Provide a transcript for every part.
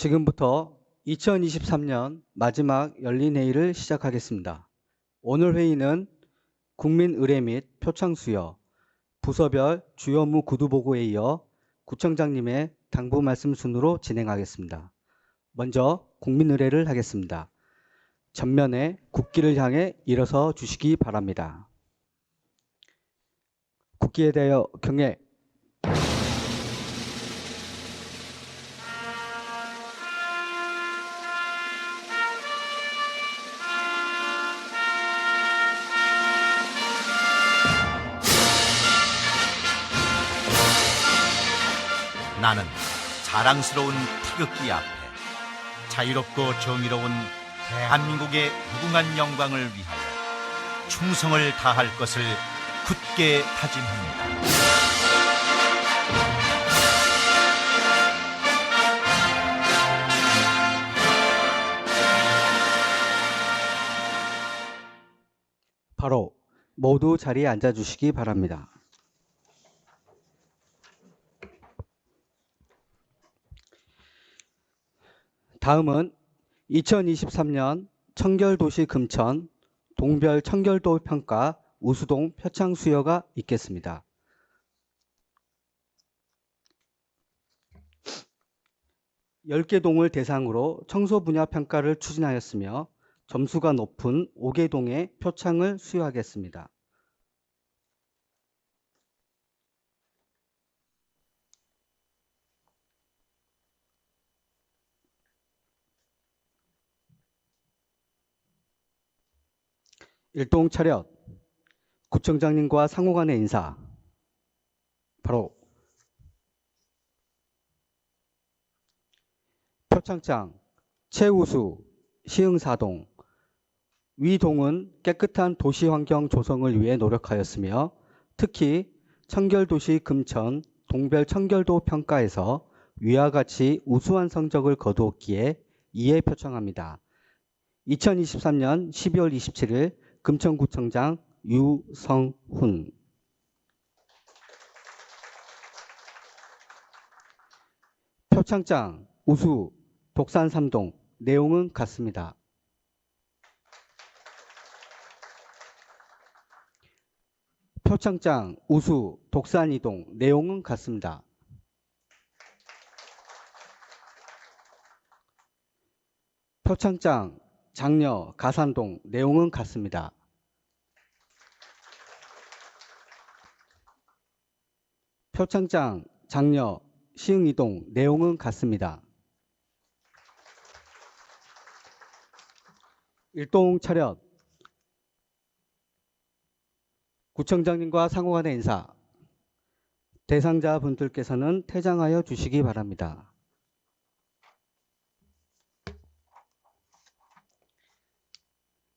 지금부터 2023년 마지막 열린 회의를 시작하겠습니다. 오늘 회의는 국민 의뢰 및 표창 수여, 부서별 주요 업무 구두 보고에 이어 구청장님의 당부 말씀 순으로 진행하겠습니다. 먼저 국민 의뢰를 하겠습니다. 전면에 국기를 향해 일어서 주시기 바랍니다. 국기에 대하여 경례. 나는 자랑스러운 태극기 앞에 자유롭고 정의로운 대한민국의 무궁한 영광을 위하여 충성을 다할 것을 굳게 다짐합니다. 바로 모두 자리에 앉아주시기 바랍니다. 다음은 2023년 청결도시 금천 동별 청결도 평가 우수동 표창 수여가 있겠습니다. (10개) 동을 대상으로 청소 분야 평가를 추진하였으며 점수가 높은 5개 동의 표창을 수여하겠습니다. 일동 차렷, 구청장님과 상호 간의 인사. 바로 표창장 최우수 시흥사동. 위 동은 깨끗한 도시 환경 조성을 위해 노력하였으며 특히 청결도시 금천 동별 청결도 평가에서 위와 같이 우수한 성적을 거두었기에 이에 표창합니다. 2023년 12월 27일 금천구청장 유성훈. 표창장 우수 독산 3동. 내용은 같습니다. 표창장 우수 독산 2동. 내용은 같습니다. 표창장 장려 가산동. 내용은 같습니다. 표창장 장려 시흥이동. 내용은 같습니다. 일동 차렷, 구청장님과 상호 간의 인사. 대상자 분들께서는 퇴장하여 주시기 바랍니다.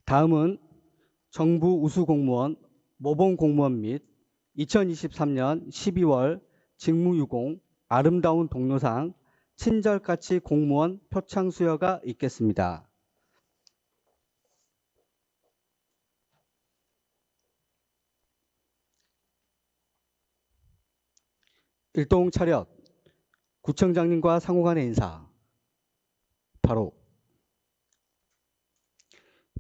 다음은 정부 우수공무원, 모범공무원 및 2023년 12월 직무유공 아름다운 동료상 친절가치 공무원 표창 수여가 있겠습니다. 일동 차렷, 구청장님과 상호 간의 인사. 바로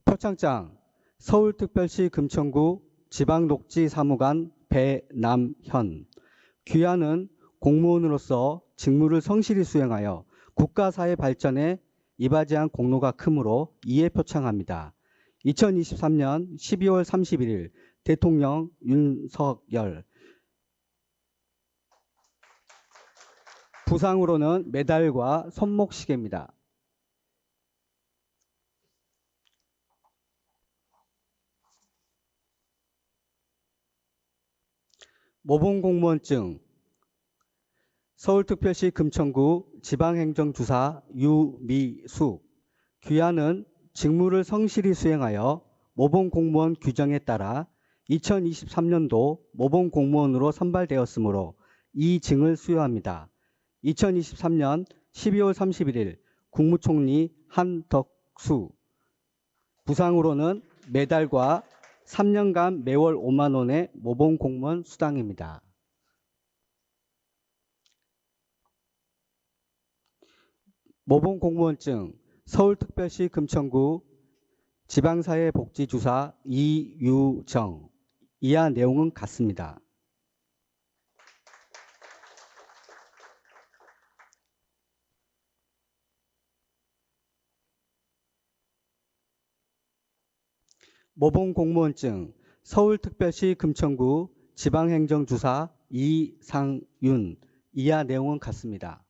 표창장 서울특별시 금천구 지방녹지사무관 배남현. 귀하는 공무원으로서 직무를 성실히 수행하여 국가사회 발전에 이바지한 공로가 크므로 이에 표창합니다. 2023년 12월 31일 대통령 윤석열. 부상으로는 메달과 손목시계입니다. 모범공무원증 서울특별시 금천구 지방행정주사 유미숙. 귀하는 직무를 성실히 수행하여 모범공무원 규정에 따라 2023년도 모범공무원으로 선발되었으므로 이 증을 수여합니다. 2023년 12월 31일 국무총리 한덕수. 부상으로는 메달과 3년간 매월 5만 원의 모범공무원 수당입니다. 모범 공무원증 서울특별시 금천구 지방사회복지주사 이유정. 이하 내용은 같습니다. 모범 공무원증 서울특별시 금천구 지방행정주사 이상윤. 이하 내용은 같습니다.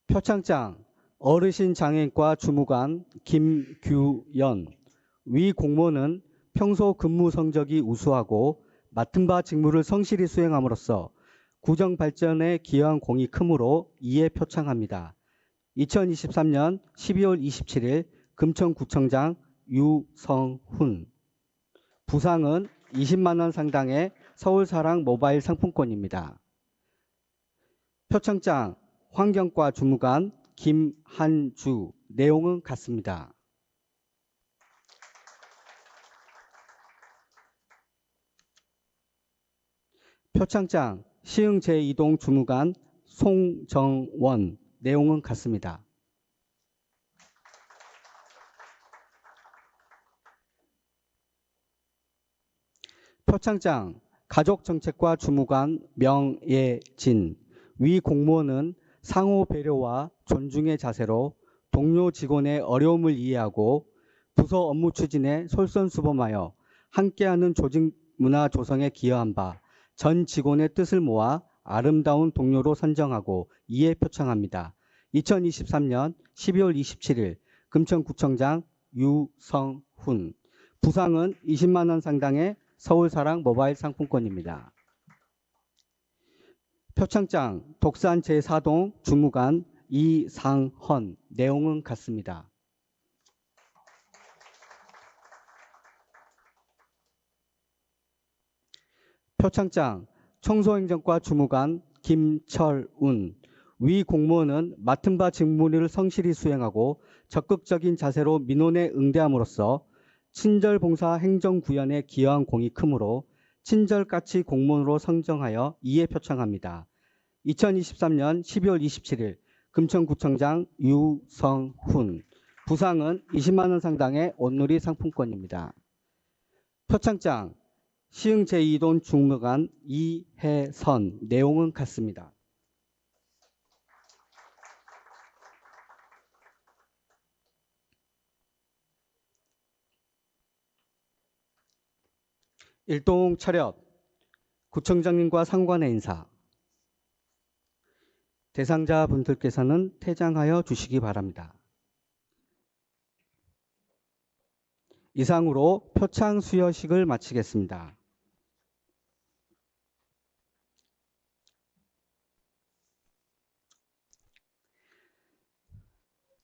표창장 어르신 장애인과 주무관 김규연. 위 공무원은 평소 근무 성적이 우수하고 맡은 바 직무를 성실히 수행함으로써 구정 발전에 기여한 공이 크므로 이에 표창합니다. 2023년 12월 27일 금천구청장 유성훈. 부상은 20만 원 상당의 서울사랑 모바일 상품권입니다. 표창장 환경과 주무관 김한주. 내용은 같습니다. 표창장 시흥 제2동 주무관 송정원. 내용은 같습니다. 표창장 가족정책과 주무관 명예진. 위 공무원은 상호 배려와 존중의 자세로 동료 직원의 어려움을 이해하고 부서 업무 추진에 솔선수범하여 함께하는 조직 문화 조성에 기여한 바 전 직원의 뜻을 모아 아름다운 동료로 선정하고 이에 표창합니다. 2023년 12월 27일 금천구청장 유성훈. 부상은 20만 원 상당의 서울사랑 모바일 상품권입니다. 표창장 독산 제4동 주무관 이상헌. 내용은 같습니다. 표창장 청소행정과 주무관 김철운. 위 공무원은 맡은 바 직무를 성실히 수행하고 적극적인 자세로 민원에 응대함으로써 친절봉사 행정구현에 기여한 공이 크므로 친절까치 공무원으로 선정하여 이에 표창합니다. 2023년 12월 27일 금천구청장 유성훈. 부상은 20만 원 상당의 온누리 상품권입니다. 표창장 시흥 제2동 주무관 이혜선. 내용은 같습니다. 일동 차렷. 구청장님과 상관의 인사. 대상자 분들께서는 퇴장하여 주시기 바랍니다. 이상으로 표창 수여식을 마치겠습니다.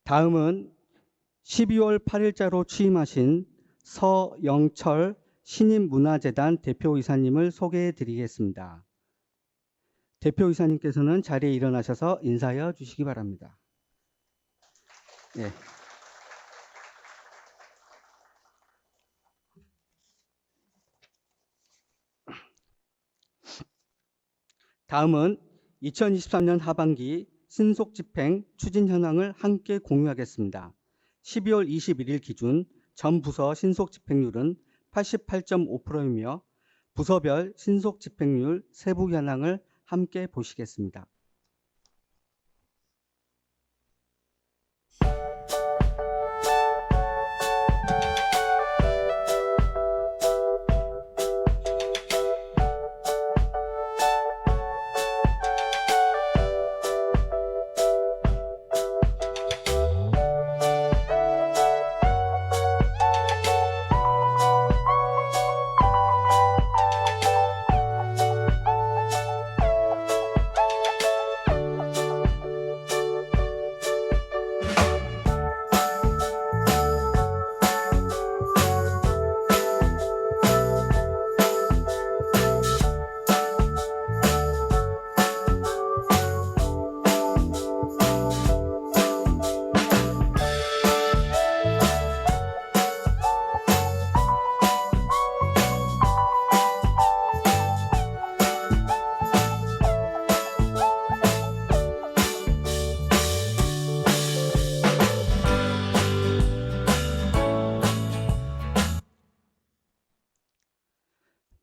다음은 12월 8일자로 취임하신 서영철 신인문화재단 대표이사님을 소개해 드리겠습니다. 대표이사님께서는 자리에 일어나셔서 인사하여 주시기 바랍니다. 네. 다음은 2023년 하반기 신속집행 추진 현황을 함께 공유하겠습니다. 12월 21일 기준 전 부서 신속집행률은 88.5%이며 부서별 신속집행률 세부 현황을 함께 보시겠습니다.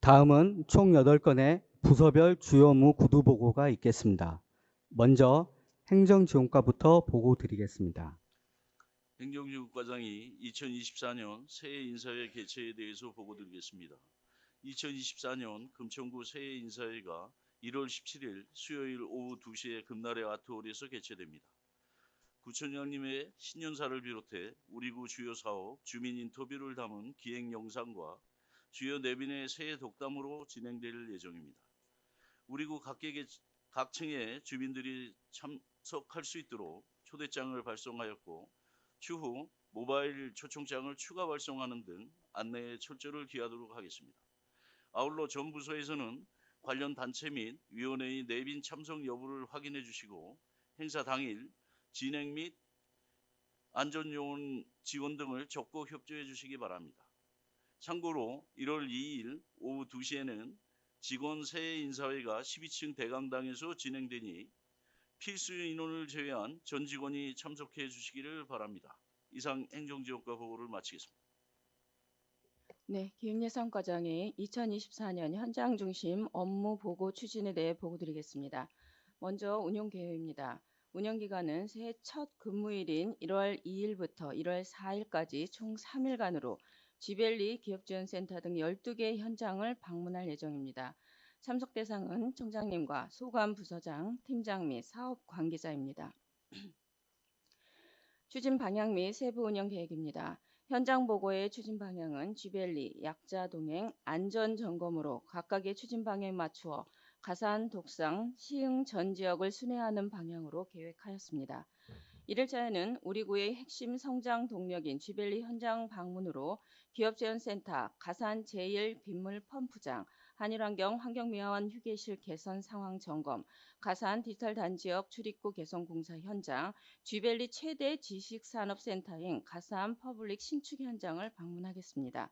다음은 총 8건의 부서별 주요 업무 구두 보고가 있겠습니다. 먼저 행정지원과부터 보고 드리겠습니다. 행정지원과장이 2024년 새해 인사회 개최에 대해서 보고드리겠습니다. 2024년 금천구 새해 인사회가 1월 17일 수요일 오후 2시에 금나래 아트홀에서 개최됩니다. 구청장님의 신년사를 비롯해 우리 구 주요 사업, 주민 인터뷰를 담은 기획 영상과 주요 내빈의 새해 독담으로 진행될 예정입니다. 우리 구 각 층의 주민들이 참석할 수 있도록 초대장을 발송하였고 추후 모바일 초청장을 추가 발송하는 등 안내에 철저를 기하도록 하겠습니다. 아울러 전 부서에서는 관련 단체 및 위원회의 내빈 참석 여부를 확인해 주시고 행사 당일 진행 및 안전요원 지원 등을 적극 협조해 주시기 바랍니다. 참고로 1월 2일 오후 2시에는 직원 새해 인사회가 12층 대강당에서 진행되니 필수 인원을 제외한 전 직원이 참석해 주시기를 바랍니다. 이상 행정지원과 보고를 마치겠습니다. 네, 기획예산과장이 2024년 현장 중심 업무 보고 추진에 대해 보고드리겠습니다. 먼저 운영계획입니다. 운영기간은 새해 첫 근무일인 1월 2일부터 1월 4일까지 총 3일간으로 쥐벨리 기업지원센터 등 12개 현장을 방문할 예정입니다. 참석 대상은 청장님과 소감 부서장, 팀장 및 사업 관계자입니다. 추진 방향 및 세부 운영 계획입니다. 현장 보고의 추진 방향은 쥐벨리, 약자 동행, 안전 점검으로 각각의 추진 방향에 맞추어 가산, 독상, 시흥 전 지역을 순회하는 방향으로 계획하였습니다. 1일차에는 우리 구의 핵심 성장 동력인 쥐벨리 현장 방문으로 기업재원센터, 가산 제1 빗물 펌프장, 한일환경 환경미화원 휴게실 개선 상황 점검, 가산 디지털 단지역 출입구 개선 공사 현장, 쥐벨리 최대 지식산업센터인 가산 퍼블릭 신축 현장을 방문하겠습니다.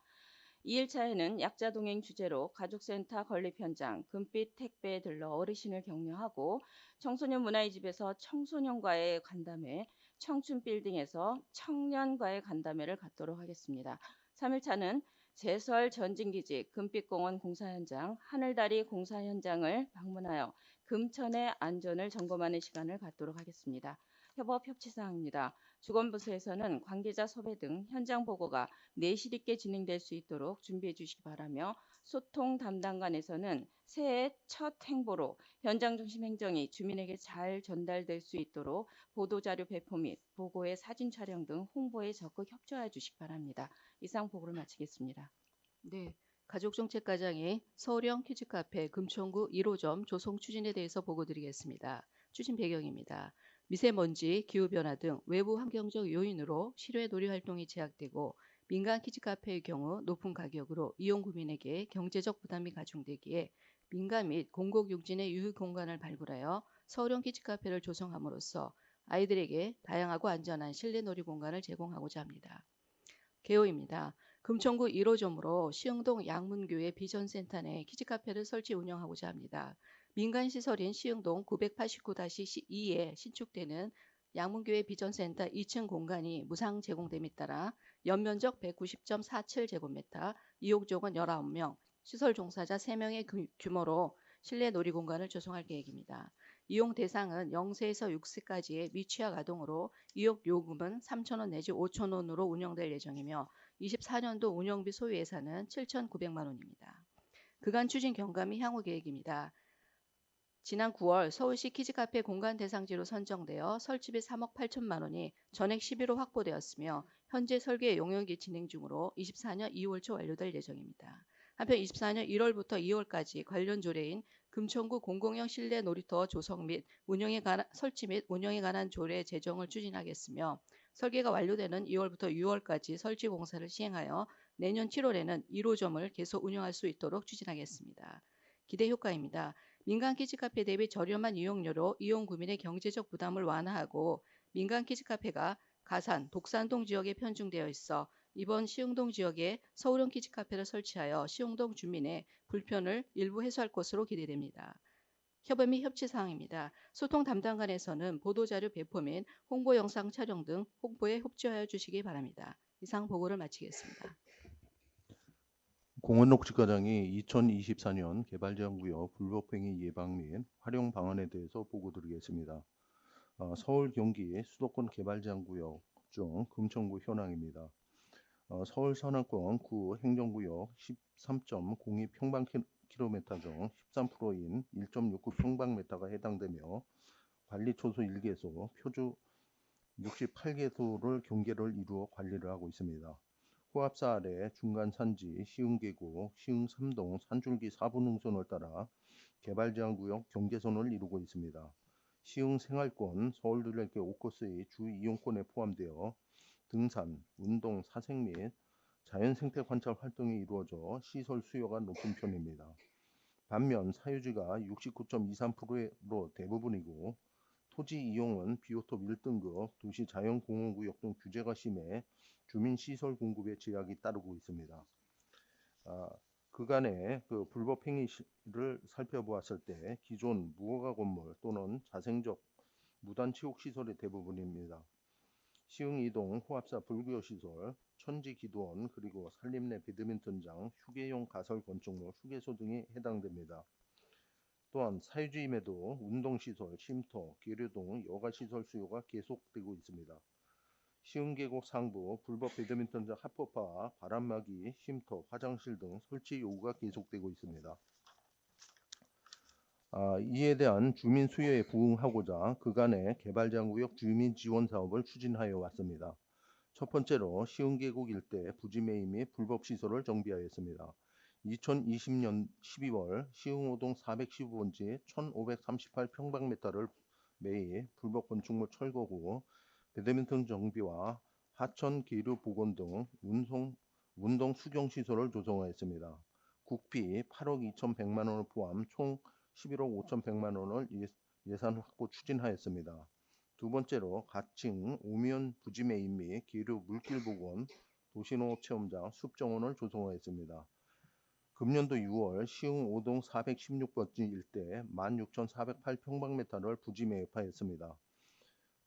2일차에는 약자 동행 주제로 가족센터 건립 현장, 금빛 택배에 들러 어르신을 격려하고 청소년 문화의 집에서 청소년과의 간담회, 청춘 빌딩에서 청년과의 간담회를 갖도록 하겠습니다. 3일차는 제설 전진기지 금빛공원 공사 현장, 하늘다리 공사 현장을 방문하여 금천의 안전을 점검하는 시간을 갖도록 하겠습니다. 협업 협치사항입니다. 주건부서에서는 관계자 섭외 등 현장 보고가 내실 있게 진행될 수 있도록 준비해 주시기 바라며 소통 담당관에서는 새해 첫 행보로 현장 중심 행정이 주민에게 잘 전달될 수 있도록 보도자료 배포 및 보고의 사진 촬영 등 홍보에 적극 협조해 주시기 바랍니다. 이상 보고를 마치겠습니다. 네, 가족정책과장이 서울형 키즈카페 금천구 1호점 조성 추진에 대해서 보고드리겠습니다. 추진 배경입니다. 미세먼지, 기후변화 등 외부 환경적 요인으로 실외 놀이 활동이 제약되고 민간 키즈카페의 경우 높은 가격으로 이용 구민에게 경제적 부담이 가중되기에 민간 및 공공용진의 유휴 공간을 발굴하여 서울형 키즈카페를 조성함으로써 아이들에게 다양하고 안전한 실내 놀이 공간을 제공하고자 합니다. 개요입니다. 금천구 1호점으로 시흥동 양문교회 비전센터 내 키즈카페를 설치 운영하고자 합니다. 민간시설인 시흥동 989-2에 신축되는 양문교회 비전센터 2층 공간이 무상 제공됨에 따라 연면적 190.47제곱미터, 이용족은 19명, 시설 종사자 3명의 규모로 실내 놀이공간을 조성할 계획입니다. 이용 대상은 0세에서 6세까지의 미취학 아동으로 이용 요금은 3,000원 내지 5,000원으로 운영될 예정이며 24년도 운영비 소요 예산은 7,900만 원입니다. 그간 추진 경감이 향후 계획입니다. 지난 9월 서울시 키즈카페 공간 대상지로 선정되어 설치비 3억 8천만 원이 전액 11호 확보되었으며 현재 설계 용역이 진행 중으로 24년 2월 초 완료될 예정입니다. 한편 24년 1월부터 2월까지 관련 조례인 금천구 공공형 실내 놀이터 조성 및 설치 및 운영에 관한 조례 제정을 추진하겠으며 설계가 완료되는 2월부터 6월까지 설치 공사를 시행하여 내년 7월에는 1호점을 계속 운영할 수 있도록 추진하겠습니다. 기대 효과입니다. 민간 키즈카페 대비 저렴한 이용료로 이용 구민의 경제적 부담을 완화하고 민간 키즈카페가 가산, 독산동 지역에 편중되어 있어 이번 시흥동 지역에 서울형 키즈카페를 설치하여 시흥동 주민의 불편을 일부 해소할 것으로 기대됩니다. 협업 및 협치 사항입니다. 소통 담당관에서는 보도자료 배포 및 홍보 영상 촬영 등 홍보에 협조하여 주시기 바랍니다. 이상 보고를 마치겠습니다. 공원녹지과장이 2024년 개발제한구역 불법행위 예방 및 활용 방안에 대해서 보고드리겠습니다. 서울, 경기 수도권 개발제한구역 중 금천구 현황입니다. 서울 서남권 구 행정구역 13.02평방킬로미터 중 13%인 1.69평방미터가 해당되며 관리초소 1개소, 표주 68개소를 경계를 이루어 관리를 하고 있습니다. 후압사 아래 중간산지 시흥계곡 시흥3동 산줄기 4분 흥선을 따라 개발제한구역 경계선을 이루고 있습니다. 시흥생활권 서울 둘레길 5코스의 주 이용권에 포함되어 등산, 운동, 사색 및 자연생태 관찰 활동이 이루어져 시설 수요가 높은 편입니다. 반면 사유지가 69.23%로 대부분이고 토지 이용은 비오톱 1등급, 도시 자연공원구역 등 규제가 심해 주민시설 공급에 제약이 따르고 있습니다. 그간의 불법 행위를 살펴보았을 때 기존 무허가 건물 또는 자생적 무단 치욱 시설이 대부분입니다. 시흥 이동 호합사 불구역 시설, 천지 기도원 그리고 산림 내 배드민턴장, 휴게용 가설 건축물, 휴게소 등이 해당됩니다. 또한 사유지임에도 운동시설, 쉼터, 계류 등 여가시설 수요가 계속되고 있습니다. 시흥계곡 상부 불법 배드민턴장 합법화, 바람막이, 쉼터, 화장실 등 설치 요구가 계속되고 있습니다. 이에 대한 주민 수요에 부응하고자 그간의 개발제한구역 주민 지원 사업을 추진하여 왔습니다. 첫 번째로 시흥계곡 일대 부지 매입 및 불법 시설을 정비하였습니다. 2020년 12월 시흥5동 415번지 1538평방미터를 매입, 불법 건축물 철거 후 배드민턴 정비와 하천 계류 복원 등 운동 수경 시설을 조성하였습니다. 국비 8억 2,100만 원을 포함 총 11억 5,100만 원을 예산 확보 추진하였습니다. 두 번째로 가칭 오미연 부지 매입 및 계류 물길 복원, 도시농업 체험장, 숲정원을 조성하였습니다. 금년도 6월 시흥 5동 416번지 일대 16,408평방미터를 부지 매입하였습니다.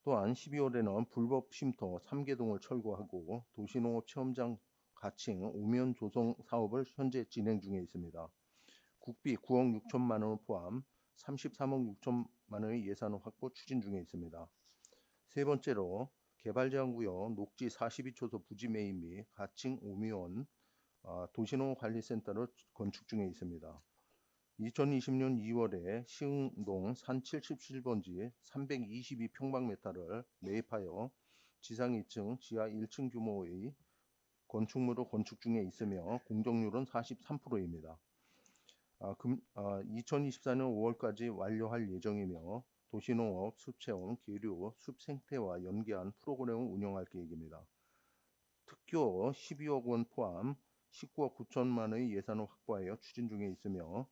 또한 12월에는 불법 쉼터 3개동을 철거하고 도시농업 체험장 가칭 오미연 조성 사업을 현재 진행 중에 있습니다. 국비 9억 6천만 원을 포함 33억 6천만 원의 예산 확보 추진 중에 있습니다. 세 번째로 개발제한구역 녹지 42초소 부지 매입 및 가칭 오미연 도시농업관리센터를 건축 중에 있습니다. 2020년 2월에 시흥동 산 77번지 322평방미터를 매입하여 지상 2층, 지하 1층 규모의 건축물을 건축 중에 있으며 공정률은 43%입니다. 2024년 5월까지 완료할 예정이며 도시농업, 숲체험, 계류, 숲생태와 연계한 프로그램을 운영할 계획입니다. 특교 12억 원 포함 19억 9천만 원의 예산을 확보하여 추진 중에 있으며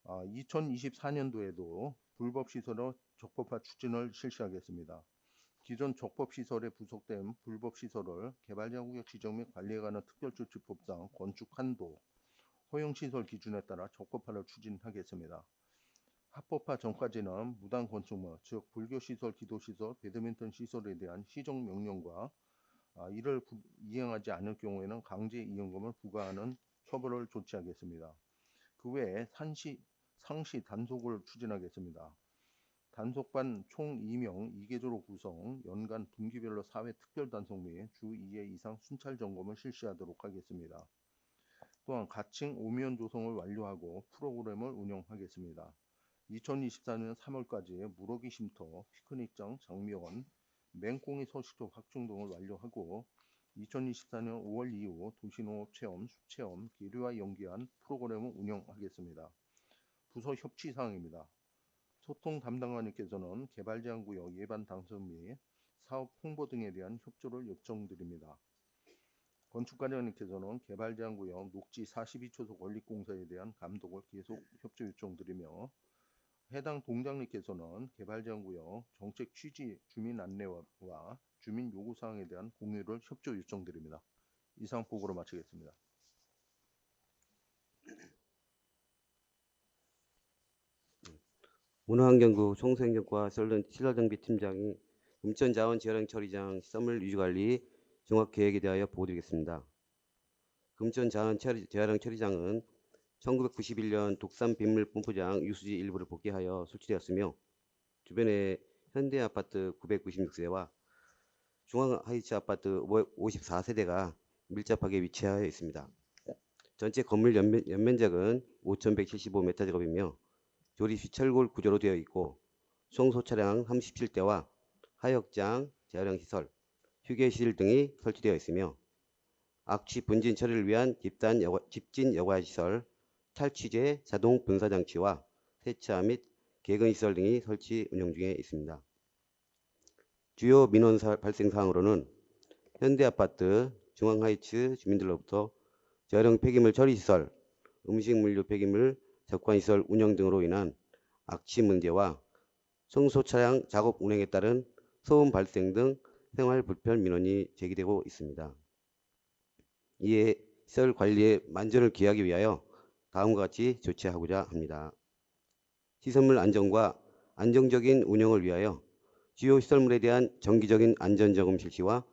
2024년도에도 불법시설의 적법화 추진을 실시하겠습니다. 기존 적법시설에 부속된 불법시설을 개발제한구역 지정 및 관리에 관한 특별조치법상 건축 한도, 허용시설 기준에 따라 적법화를 추진하겠습니다. 합법화 전까지는 무단 건축물, 즉 불교시설, 기도시설, 배드민턴 시설에 대한 시정 명령과 이를 이행하지 않을 경우에는 강제 이용금을 부과하는 처벌을 조치하겠습니다. 그 외에 상시 단속을 추진하겠습니다. 단속반 총 2명 2개조로 구성, 연간 분기별로 4회 특별 단속 및 주 2회 이상 순찰 점검을 실시하도록 하겠습니다. 또한 가칭 오미연 조성을 완료하고 프로그램을 운영하겠습니다. 2024년 3월까지 무더기 쉼터, 피크닉장, 장미원, 맹꽁이 서식지 확충 등을 완료하고 2024년 5월 이후 도시농업 체험, 숲체험, 계류와 연계한 프로그램을 운영하겠습니다. 부서 협치 사항입니다. 소통 담당관님께서는 개발제한구역 예반 당선 및 사업 홍보 등에 대한 협조를 요청드립니다. 건축관님께서는 개발제한구역 녹지 42초소 건립공사에 대한 감독을 계속 협조 요청드리며 해당 동장님께서는 개발제한구역 정책 취지, 주민 안내와 주민 요구사항에 대한 공유를 협조 요청드립니다. 이상 보고로 마치겠습니다. 문화환경부 청소행정과 시설정비팀장이 금천자원 재활용 처리장 시설물 유지관리 종합계획에 대하여 보고드리겠습니다. 금천 재활용 처리장은 1991년 독산 빗물 펌프장 유수지 일부를 복귀하여 설치되었으며 주변에 현대아파트 996세와 중앙하이츠 아파트 54세대가 밀접하게 위치하여 있습니다. 전체 건물 연면적은 5,175m제곱이며 조립 시 철골 구조로 되어 있고 청소 차량 37대와 하역장, 재활용 시설, 휴게실 등이 설치되어 있으며 악취 분진 처리를 위한 집진 여과 시설, 탈취제 자동 분사 장치와 세차 및 개근 시설 등이 설치 운영 중에 있습니다. 주요 민원 발생 사항으로는 현대아파트, 중앙하이츠 주민들로부터 재활용 폐기물 처리 시설, 음식물류 폐기물 적관 시설 운영 등으로 인한 악취 문제와 청소 차량 작업 운행에 따른 소음 발생 등 생활 불편 민원이 제기되고 있습니다. 이에 시설 관리의 만전을 기하기 위하여 다음과 같이 조치하고자 합니다. 시설물 안전과 안정적인 운영을 위하여 주요 시설물에 대한 정기적인 안전점검 실시와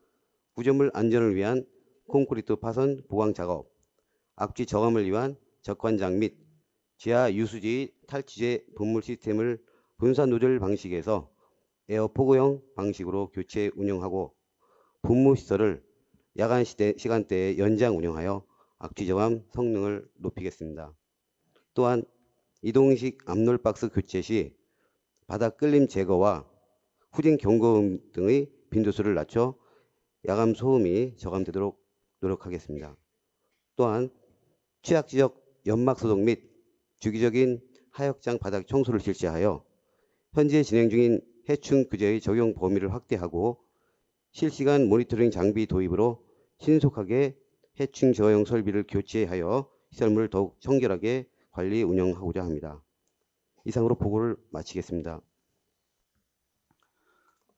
구조물 안전을 위한 콘크리트 파손 보강 작업, 악취 저감을 위한 적관장 및 지하 유수지 탈취제 분물 시스템을 분사 노즐 방식에서 에어 포구형 방식으로 교체 운영하고 분무 시설을 야간 시간대에 연장 운영하여 악취 저감 성능을 높이겠습니다. 또한 이동식 압놀박스 교체 시 바닥 끌림 제거와 후진 경고음 등의 빈도수를 낮춰 야간 소음이 저감되도록 노력하겠습니다. 또한 취약 지역 연막 소독 및 주기적인 하역장 바닥 청소를 실시하여 현재 진행 중인 해충 규제의 적용 범위를 확대하고 실시간 모니터링 장비 도입으로 신속하게 해충 제어용 설비를 교체하여 시설물을 더욱 청결하게 관리 운영하고자 합니다. 이상으로 보고를 마치겠습니다.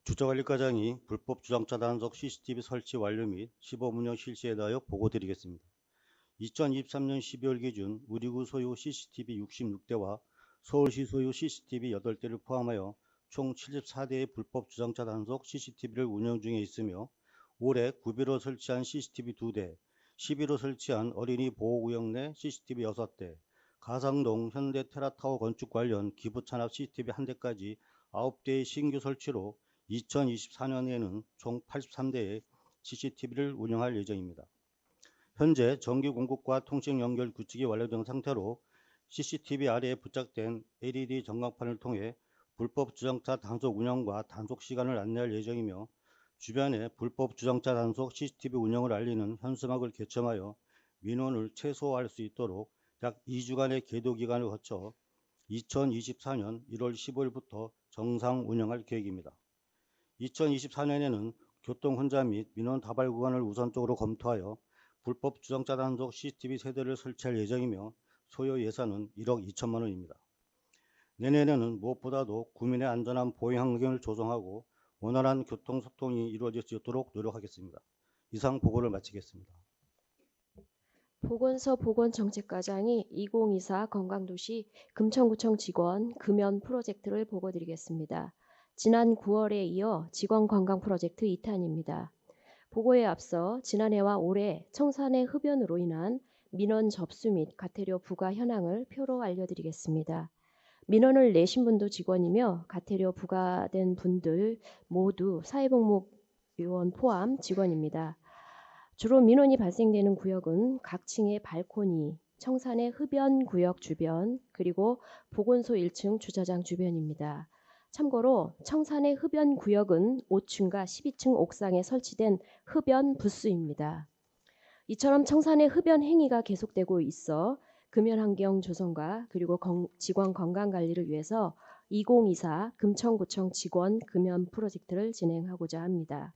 주차관리과장이 불법 주정차 단속 CCTV 설치 완료 및 시범 운영 실시에 대하여 보고드리겠습니다. 2023년 12월 기준 우리구 소유 CCTV 66대와 서울시 소유 CCTV 8대를 포함하여 총 74대의 불법 주정차 단속 CCTV를 운영 중에 있으며 올해 구비로 설치한 CCTV 2대, 11호 설치한 어린이 보호구역 내 CCTV 6대, 가상동 현대 테라타워 건축 관련 기부 찬합 CCTV 1대까지 9대의 신규 설치로 2024년에는 총 83대의 CCTV를 운영할 예정입니다. 현재 전기 공급과 통신 연결 구축이 완료된 상태로 CCTV 아래에 부착된 LED 전광판을 통해 불법 주정차 단속 운영과 단속 시간을 안내할 예정이며 주변에 불법 주정차 단속 CCTV 운영을 알리는 현수막을 개첨하여 민원을 최소화할 수 있도록 약 2주간의 계도 기간을 거쳐 2024년 1월 15일부터 정상 운영할 계획입니다. 2024년에는 교통 혼잡 및 민원 다발 구간을 우선적으로 검토하여 불법 주정차 단속 CCTV 세대를 설치할 예정이며 소요 예산은 1억 2천만 원입니다. 내년에는 무엇보다도 국민의 안전한 보행 환경을 조성하고 원활한 교통 소통이 이루어질 수 있도록 노력하겠습니다. 이상 보고를 마치겠습니다. 보건소 보건정책과장이 2024 건강도시 금천구청 직원 금연 프로젝트를 보고드리겠습니다. 지난 9월에 이어 직원 관광 프로젝트 2탄입니다. 보고에 앞서 지난해와 올해 청산의 흡연으로 인한 민원 접수 및 과태료 부과 현황을 표로 알려드리겠습니다. 민원을 내신 분도 직원이며 과태료 부과된 분들 모두 사회복무요원 포함 직원입니다. 주로 민원이 발생되는 구역은 각 층의 발코니, 청산의 흡연 구역 주변, 그리고 보건소 1층 주차장 주변입니다. 참고로 청산의 흡연 구역은 5층과 12층 옥상에 설치된 흡연 부스입니다. 이처럼 청산의 흡연 행위가 계속되고 있어 금연 환경 조성과 그리고 직원 건강 관리를 위해서 2024 금천구청 직원 금연 프로젝트를 진행하고자 합니다.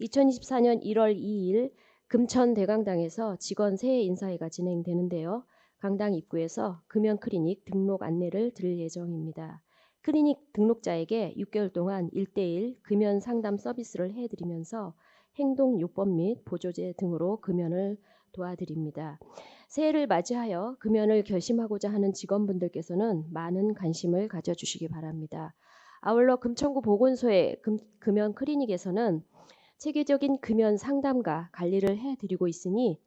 2024년 1월 2일 금천 대강당에서 직원 새해 인사회가 진행되는데요. 강당 입구에서 금연 클리닉 등록 안내를 드릴 예정입니다. 클리닉 등록자에게 6개월 동안 1:1 금연 상담 서비스를 해드리면서 행동요법 및 보조제 등으로 금연을 도와드립니다. 새해를 맞이하여 금연을 결심하고자 하는 직원분들께서는 많은 관심을 가져주시기 바랍니다. 아울러 금천구 보건소의 금연 클리닉에서는 체계적인 금연 상담과 관리를 해드리고 있으니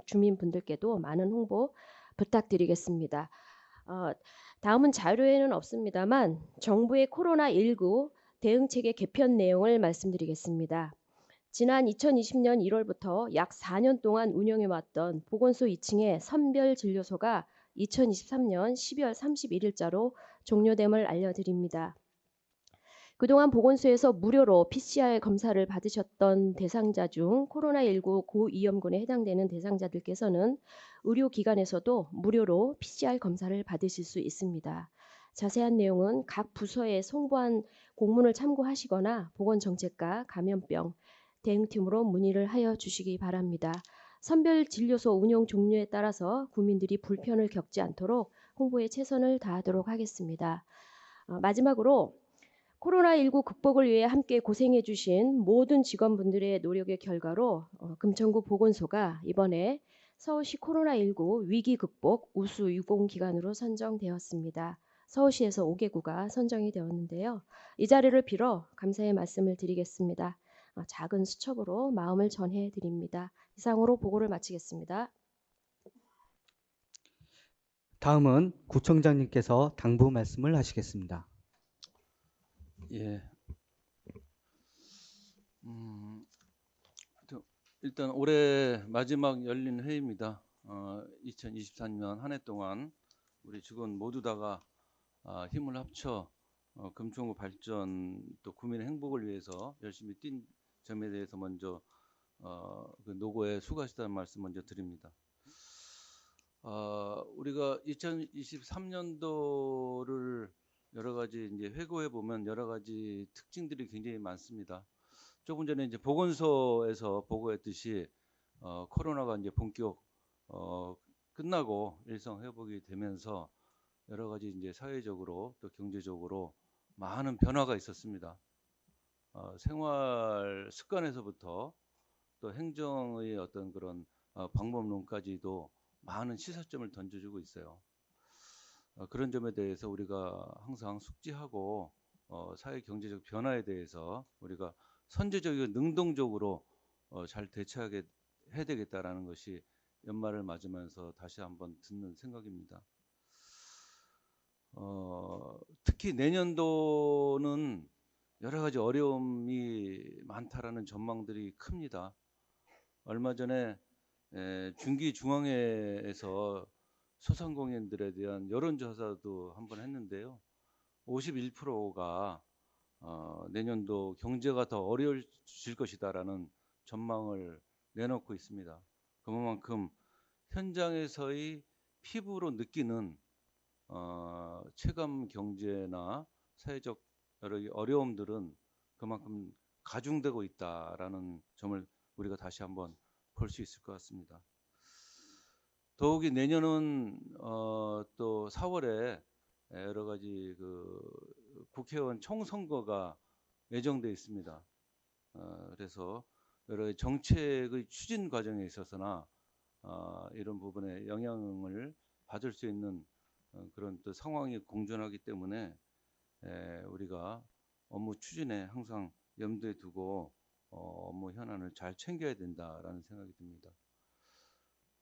주민분들께도 많은 홍보 부탁드리겠습니다. 다음은 자료에는 없습니다만 정부의 코로나19 대응체계 개편 내용을 말씀드리겠습니다. 지난 2020년 1월부터 약 4년 동안 운영해왔던 보건소 2층의 선별진료소가 2023년 12월 31일자로 종료됨을 알려드립니다. 그동안 보건소에서 무료로 PCR 검사를 받으셨던 대상자 중 코로나19 고위험군에 해당되는 대상자들께서는 의료기관에서도 무료로 PCR 검사를 받으실 수 있습니다. 자세한 내용은 각 부서에 송부한 공문을 참고하시거나 보건정책과 감염병 대응팀으로 문의를 하여 주시기 바랍니다. 선별진료소 운영 종류에 따라서 국민들이 불편을 겪지 않도록 홍보에 최선을 다하도록 하겠습니다. 마지막으로 코로나19 극복을 위해 함께 고생해 주신 모든 직원분들의 노력의 결과로 금천구 보건소가 이번에 서울시 코로나19 위기 극복 우수 유공기관으로 선정되었습니다. 서울시에서 5개구가 선정이 되었는데요. 이 자리를 빌어 감사의 말씀을 드리겠습니다. 작은 수첩으로 마음을 전해 드립니다. 이상으로 보고를 마치겠습니다. 다음은 구청장님께서 당부 말씀을 하시겠습니다. 예. 일단 올해 마지막 열린 회의입니다. 2024년 한 해 동안 우리 직원 모두 다가 힘을 합쳐 금천구 발전 또 구민의 행복을 위해서 열심히 뛴 점에 대해서 먼저 그 노고에 수고하시다는 말씀 먼저 드립니다. 우리가 2023년도를 여러 가지 이제 회고해 보면 여러 가지 특징들이 굉장히 많습니다. 조금 전에 이제 보건소에서 보고했듯이 코로나가 이제 본격 끝나고 일상 회복이 되면서 여러 가지 이제 사회적으로 또 경제적으로 많은 변화가 있었습니다. 생활 습관에서부터 또 행정의 어떤 그런 방법론까지도 많은 시사점을 던져주고 있어요. 그런 점에 대해서 우리가 항상 숙지하고 사회 경제적 변화에 대해서 우리가 선제적이고 능동적으로 잘 대처하게 해야 되겠다라는 것이 연말을 맞으면서 다시 한번 듣는 생각입니다. 특히 내년도는 여러 가지 어려움이 많다라는 전망들이 큽니다. 얼마 전에 중기중앙회에서 소상공인들에 대한 여론조사도 한번 했는데요. 51%가 내년도 경제가 더 어려워질 것이다라는 전망을 내놓고 있습니다. 그만큼 현장에서의 피부로 느끼는 체감 경제나 사회적 여러 어려움들은 그만큼 가중되고 있다라는 점을 우리가 다시 한번 볼 수 있을 것 같습니다. 더욱이 내년은 또 4월에 여러 가지 그 국회의원 총선거가 예정돼 있습니다. 그래서 여러 가지 정책의 추진 과정에 있어서나 이런 부분에 영향을 받을 수 있는 그런 또 상황이 공존하기 때문에 우리가 업무 추진에 항상 염두에 두고 업무 현안을 잘 챙겨야 된다라는 생각이 듭니다.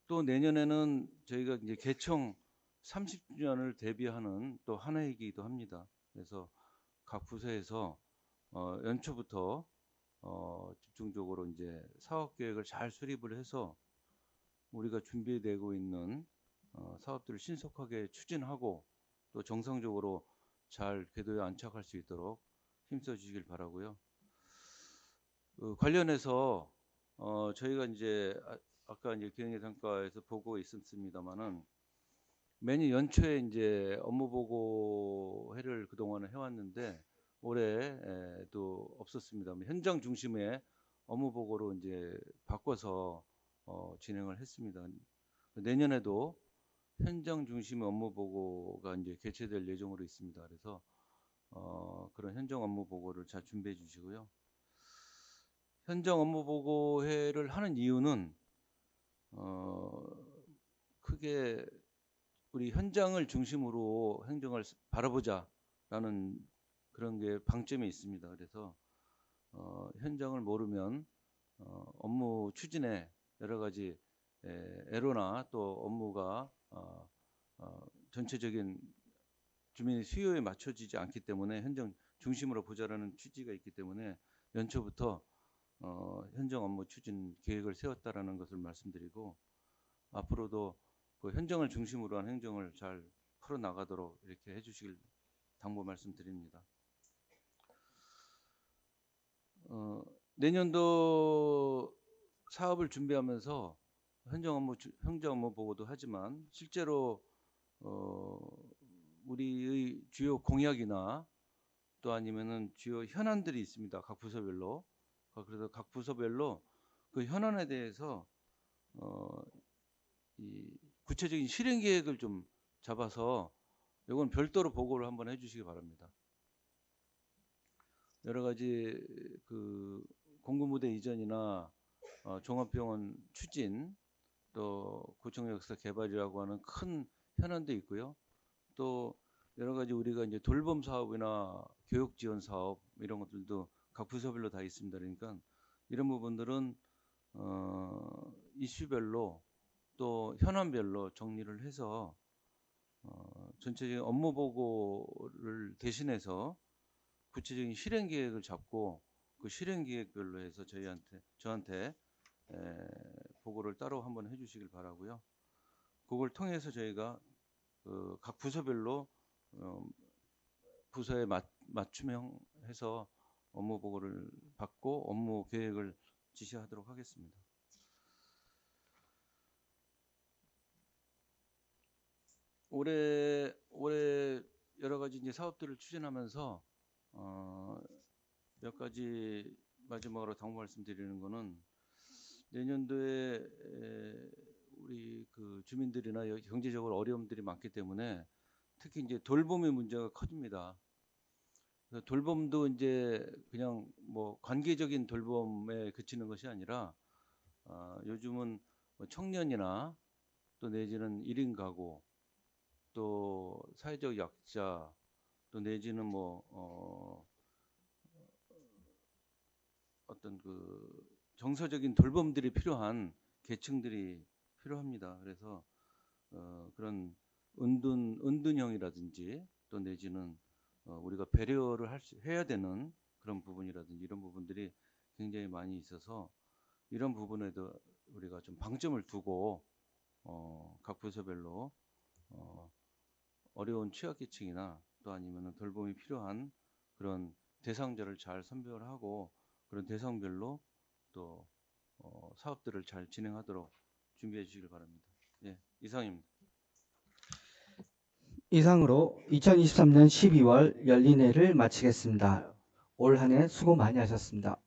또 내년에는 저희가 이제 개청 30주년을 대비하는 또 한 해이기도 합니다. 그래서 각 부서에서 연초부터 집중적으로 이제 사업 계획을 잘 수립을 해서 우리가 준비되고 있는 사업들을 신속하게 추진하고 또 정상적으로 잘 궤도에 안착할 수 있도록 힘써 주시길 바라고요. 관련해서 저희가 이제 아까 이제 기획예산과에서 보고 있었습니다만은 매년 연초에 이제 업무 보고회를 그동안은 해왔는데 올해도 없었습니다. 현장 중심의 업무 보고로 이제 바꿔서 진행을 했습니다. 내년에도 현장 중심의 업무 보고가 이제 개최될 예정으로 있습니다. 그래서 그런 현장 업무 보고를 잘 준비해 주시고요. 현장 업무 보고회를 하는 이유는 크게 우리 현장을 중심으로 행정을 바라보자라는 그런 게 방점이 있습니다. 그래서 현장을 모르면 업무 추진에 여러 가지 애로나 또 업무가 전체적인 주민의 수요에 맞춰지지 않기 때문에 현장 중심으로 보자라는 취지가 있기 때문에 연초부터 현장 업무 추진 계획을 세웠다라는 것을 말씀드리고, 앞으로도 그 현장을 중심으로 한 행정을 잘 풀어 나가도록 이렇게 해주시길 당부 말씀드립니다. 내년도 사업을 준비하면서 현장 업무 보고도 하지만 실제로 우리의 주요 공약이나 또 아니면은 주요 현안들이 있습니다. 각 부서별로. 그래서 각 부서별로 그 현안에 대해서 이 구체적인 실행 계획을 좀 잡아서 이건 별도로 보고를 한번 해주시기 바랍니다. 여러 가지 그 공군부대 이전이나 종합병원 추진, 또 구청역사 개발이라고 하는 큰 현안도 있고요. 또 여러 가지 우리가 이제 돌봄 사업이나 교육 지원 사업 이런 것들도 각 부서별로 다 있습니다. 그러니까 이런 부분들은 이슈별로 또 현안별로 정리를 해서 전체적인 업무 보고를 대신해서 구체적인 실행 계획을 잡고 그 실행 계획별로 해서 저한테 보고를 따로 한번 해주시길 바라고요. 그걸 통해서 저희가 각 부서별로 부서에 맞춤형해서 업무 보고를 받고 업무 계획을 지시하도록 하겠습니다. 올해 여러 가지 이제 사업들을 추진하면서 몇 가지 마지막으로 당부 말씀드리는 거는, 내년도에 우리 그 주민들이나 경제적으로 어려움들이 많기 때문에 특히 이제 돌봄의 문제가 커집니다. 그래서 돌봄도 이제 그냥 뭐 관계적인 돌봄에 그치는 것이 아니라 요즘은 뭐 청년이나 또 내지는 1인 가구, 또 사회적 약자, 또 내지는 뭐 어떤 그 정서적인 돌봄들이 필요한 계층들이 필요합니다. 그래서 그런 은둔형이라든지 또 내지는 우리가 배려를 해야 되는 그런 부분이라든지 이런 부분들이 굉장히 많이 있어서 이런 부분에도 우리가 좀 방점을 두고 각 부서별로 어려운 취약계층이나 또 아니면은 돌봄이 필요한 그런 대상자를 잘 선별하고 그런 대상별로 또 사업들을 잘 진행하도록 준비해 주시길 바랍니다. 예, 이상입니다. 이상으로 2023년 12월 열린회를 마치겠습니다. 올 한 해 수고 많이 하셨습니다.